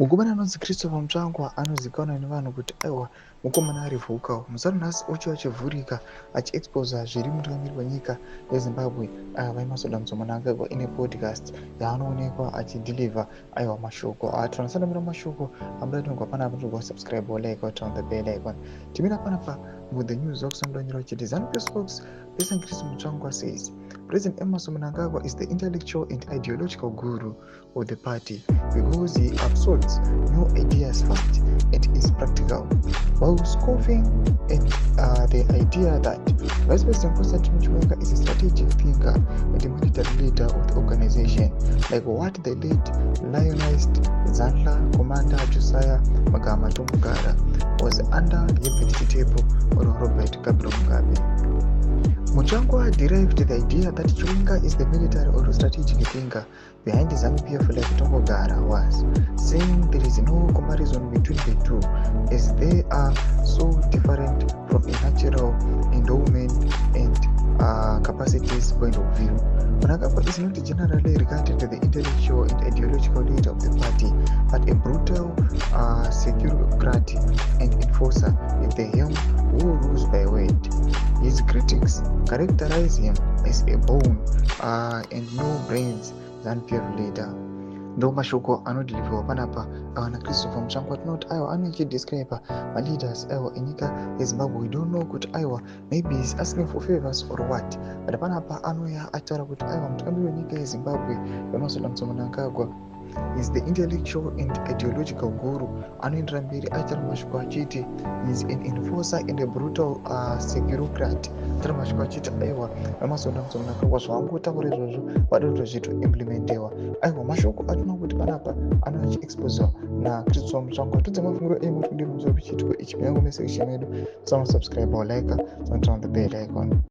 Mukomana anonzi Christopher Mutsvangwa anozivikanwa nevanhu kuti aiwa mukomana ari vhuka. Musi nhasi uchi achivhurika achiexposa zviri mutungamiri wenyika yeZimbabwe Vaimasoda Mnangagwa ine podcast yaanoonekwa achidhilivha aiwa mashoko tinosandomira mashoko amudatonga panapa togwa subscribe like turn the bell icon. Timira panapa with the news okusanganyira chiti ZANU-PF spokesperson Christopher Mutsvangwa says President Emmerson Mnangagwa is the intellectual and ideological guru of the party because he absorbs new ideas fast and is practical, while scoffing at the idea that Vice President Constantine Chiwenga is a strategic thinker and a military leader of the organization, like what the late lionized Zandla Commander Josiah Magama Tumugara was under the table or Robert Gabriel Mugabe. Mutsvangwa derived the idea that Chiwenga is the military or strategic thinker behind the ZANU-PF like Tongogara was, saying there is no comparison between the two as they are so different from a natural endowment and capacities point of view. Mnangagwa is not generally regarded as the intellectual and ideological leader of the party, but a brutal securocrat and enforcer at the helm who rules by word. His critics characterize him as a bone and no brains ZANU-PF leader. Ndo mashoko anodhilivhiwa panapa na Christopher Mutsvangwa tinoti aiwa anochidescribe leaders aiwa enyika yeZimbabwe. We don't know kuti aiwa maybe he's asking for favors or what, but panapa anoya ataura kuti aiwa mutungamiri wenyika yeZimbabwe Vaimasoda Mnangagwa is the intellectual and ideological guru. Anoendera mberi aitaura mashoko achiti is an enforcer and a brutal securocrat. Ataura mashoko achiti aiwa Vaimasoda Mnangagwa zvaangotaura izvozvo vada kutozvitoimplementewa. Aiwa mashoko atinoona kuti panapa anochiexposewa naChristopher Mutsvangwa. Tudze mafungiro enyu kuti muzive kuchitiko ichi. Myangu mese ichi medu. Subscribe or like, turn on the bell icon.